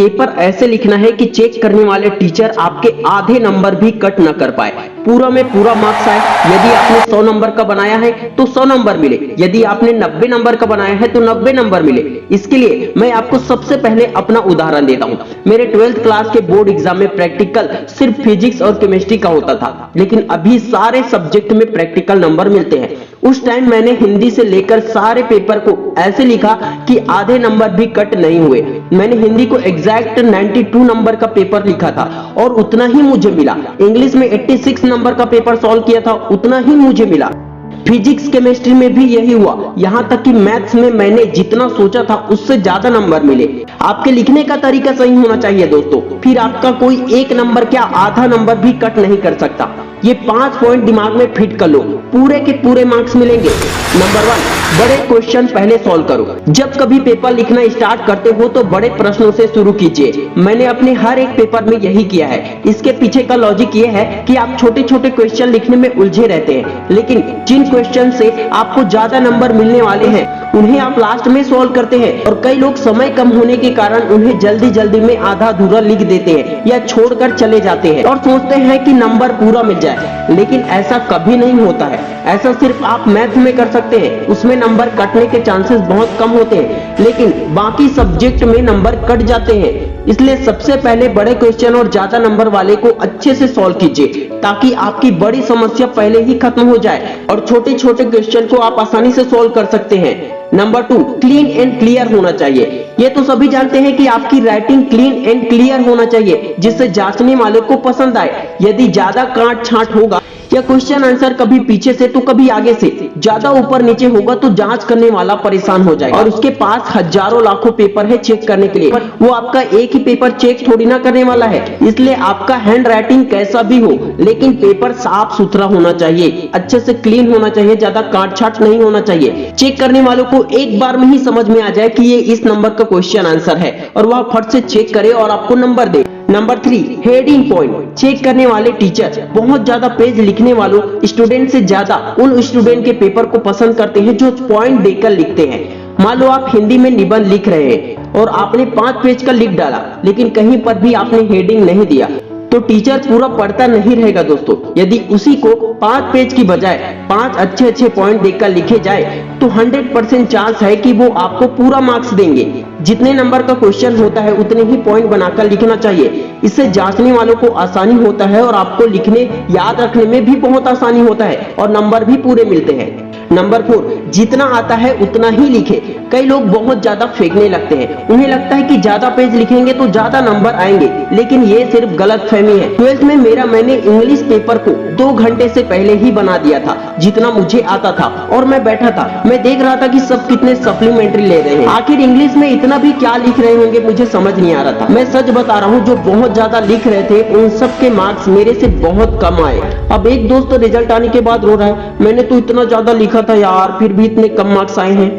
Paper ऐसे लिखना है कि चेक करने वाले टीचर आपके आधे नंबर भी कट न कर पाए, पूरा में पूरा मार्क्स आए। यदि आपने 100 नंबर का बनाया है तो 100 नंबर मिले, यदि आपने 90 नंबर का बनाया है तो 90 नंबर मिले। इसके लिए मैं आपको सबसे पहले अपना उदाहरण देता हूं। मेरे 12th क्लास के बोर्ड एग्जाम में प्रैक्टिकल सिर्फ फिजिक्स और केमिस्ट्री का होता था, लेकिन अभी सारे सब्जेक्ट में प्रैक्टिकल नंबर मिलते हैं। उस टाइम मैंने हिंदी से लेकर सारे पेपर को ऐसे लिखा कि आधे नंबर भी कट नहीं हुए। मैंने हिंदी को एग्जैक्ट 92 नंबर का पेपर लिखा था और उतना ही मुझे मिला। इंग्लिश में 86 नंबर का पेपर सॉल्व किया था, उतना ही मुझे मिला। फिजिक्स केमिस्ट्री में भी यही हुआ, यहां तक कि मैथ्स में मैंने जितना सोचा था उससे ज्यादा नंबर मिले। आपके लिखने का तरीका सही होना चाहिए दोस्तों, फिर आपका कोई एक नंबर क्या आधा नंबर भी कट नहीं कर सकता। ये 5 पॉइंट दिमाग में फिट कर लो, पूरे के पूरे मार्क्स मिलेंगे। नंबर 1, बड़े क्वेश्चन पहले सॉल्व करो। जब कभी पेपर लिखना स्टार्ट करते हो तो बड़े प्रश्नों से शुरू कीजिए। मैंने अपने हर एक पेपर में यही किया है। इसके पीछे का लॉजिक ये है कि आप छोटे छोटे क्वेश्चन लिखने में उलझे रहते हैं, लेकिन जिन क्वेश्चन से आपको ज्यादा नंबर मिलने वाले हैं उन्हें आप लास्ट में सॉल्व करते हैं। और कई लोग समय कम होने के कारण उन्हें जल्दी जल्दी में आधा अधूरा लिख देते हैं या छोड़कर चले जाते हैं और सोचते हैं कि नंबर पूरा मिल जाए, लेकिन ऐसा कभी नहीं होता है। ऐसा सिर्फ आप मैथ में कर सकते हैं, उसमें नंबर कटने के चांसेस बहुत कम होते हैं, लेकिन बाकी सब्जेक्ट में नंबर कट जाते हैं। इसलिए सबसे पहले बड़े क्वेश्चन और ज्यादा नंबर वाले को अच्छे से सॉल्व कीजिए, ताकि आपकी बड़ी समस्या पहले ही खत्म हो जाए और छोटे छोटे क्वेश्चन को आप आसानी से सॉल्व कर सकते हैं। नंबर 2, क्लीन एंड क्लियर होना चाहिए। ये तो सभी जानते हैं कि आपकी राइटिंग क्लीन एंड क्लियर होना चाहिए, जिससे जांचने वालों को पसंद आए। यदि ज्यादा काट छांट होगा या क्वेश्चन आंसर कभी पीछे से तो कभी आगे से, ज्यादा ऊपर नीचे होगा तो जांच करने वाला परेशान हो जाएगा और उसके पास हजारों लाखों पेपर है चेक करने के लिए। वो आपका एक ही पेपर चेक थोड़ी ना करने वाला है। इसलिए आपका हैंड राइटिंग कैसा भी हो, लेकिन पेपर साफ सुथरा होना चाहिए, अच्छे से क्लीन होना चाहिए, ज्यादा काट छाट नहीं होना चाहिए। चेक करने वालों को एक बार में ही समझ में आ जाए कि ये इस नंबर का क्वेश्चन आंसर है और वह फट से चेक करे और आपको नंबर दे। Number 3, heading point. चेक करने वाले टीचर बहुत ज्यादा पेज लिखने वालों स्टूडेंट से ज्यादा उन स्टूडेंट के पेपर को पसंद करते हैं जो पॉइंट देकर लिखते हैं। मान लो आप हिंदी में निबंध लिख रहे हैं और आपने 5 पेज का लिख डाला, लेकिन कहीं पर भी आपने हेडिंग नहीं दिया, तो टीचर पूरा पढ़ता नहीं रहेगा दोस्तों। यदि उसी को 5 पेज की बजाय 5 अच्छे पॉइंट देकर लिखे जाए तो 100% चांस है कि वो आपको पूरा मार्क्स देंगे। जितने नंबर का क्वेश्चन होता है उतने ही पॉइंट बनाकर लिखना चाहिए। इससे जांचने वालों को आसानी होता है और आपको लिखने याद रखने में भी बहुत आसानी होता है और नंबर भी पूरे मिलते हैं। नंबर 4, जितना आता है उतना ही लिखे। कई लोग बहुत ज्यादा फेंकने लगते हैं, उन्हें लगता है कि ज्यादा पेज लिखेंगे तो ज्यादा नंबर आएंगे, लेकिन ये सिर्फ गलतफहमी है। 12th में मैंने इंग्लिश पेपर को 2 घंटे से पहले ही बना दिया था, जितना मुझे आता था, और मैं बैठा था, मैं देख रहा था कि सब कितने सप्लीमेंट्री ले रहे हैं। आखिर इंग्लिश में इतना भी क्या लिख रहे होंगे मुझे समझ नहीं आ रहा था। मैं सच बता रहा हूँ, जो बहुत ज्यादा लिख रहे थे उन सब के मार्क्स मेरे से बहुत कम आए। अब एक दोस्त तो रिजल्ट आने के बाद रो रहा है, मैंने तो इतना ज्यादा लिखा था यार, फिर भी इतने कम मार्क्स आए हैं।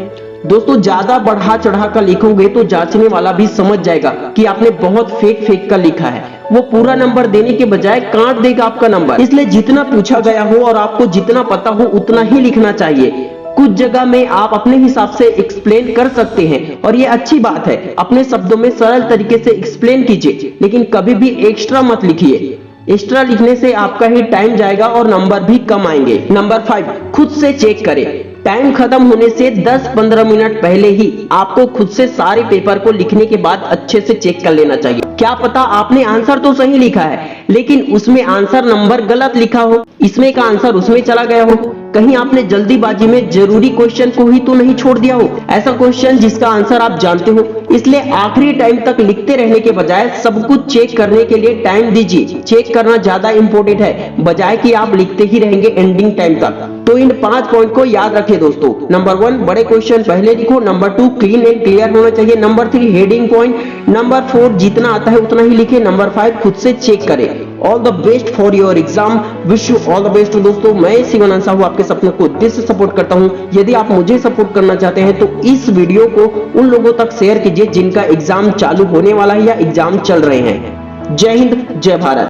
दोस्तों, ज्यादा बढ़ा चढ़ा कर लिखोगे तो जांचने वाला भी समझ जाएगा कि आपने बहुत फेक कर लिखा है। वो पूरा नंबर देने के बजाय काट देगा आपका नंबर। इसलिए जितना पूछा गया हो और आपको जितना पता हो उतना ही लिखना चाहिए। कुछ जगह में आप अपने हिसाब से एक्सप्लेन कर सकते हैं और ये अच्छी बात है। अपने शब्दों में सरल तरीके से एक्सप्लेन कीजिए, लेकिन कभी भी एक्स्ट्रा मत लिखिए। एक्स्ट्रा लिखने से आपका ही टाइम जाएगा और नंबर भी कम आएंगे। नंबर 5, खुद से चेक करें। टाइम खत्म होने से 10-15 मिनट पहले ही आपको खुद से सारे पेपर को लिखने के बाद अच्छे से चेक कर लेना चाहिए। क्या पता आपने आंसर तो सही लिखा है, लेकिन उसमें आंसर नंबर गलत लिखा हो, इसमें का आंसर उसमें चला गया हो। कहीं आपने जल्दीबाजी में जरूरी क्वेश्चन को ही तो नहीं छोड़ दिया हो, ऐसा क्वेश्चन जिसका आंसर आप जानते हो। इसलिए आखिरी टाइम तक लिखते रहने के बजाय सब कुछ चेक करने के लिए टाइम दीजिए। चेक करना ज्यादा इंपॉर्टेंट है, बजाय कि आप लिखते ही रहेंगे एंडिंग टाइम तक। तो इन 5 पॉइंट को याद रखें दोस्तों। नंबर 1, बड़े क्वेश्चन पहले लिखो। नंबर 2, क्लीन एंड क्लियर होना चाहिए। Number 3, heading point. नंबर 4, जितना आता है उतना ही लिखे। नंबर 5, खुद से चेक करें। All the best for your exam, wish you all the best दोस्तों। मैं शिवा हूँ, आपके सपने को दिल से सपोर्ट करता हूँ। यदि आप मुझे सपोर्ट करना चाहते हैं तो इस वीडियो को उन लोगों तक शेयर कीजिए जिनका एग्जाम चालू होने वाला है या एग्जाम चल रहे हैं। जय हिंद, जय भारत।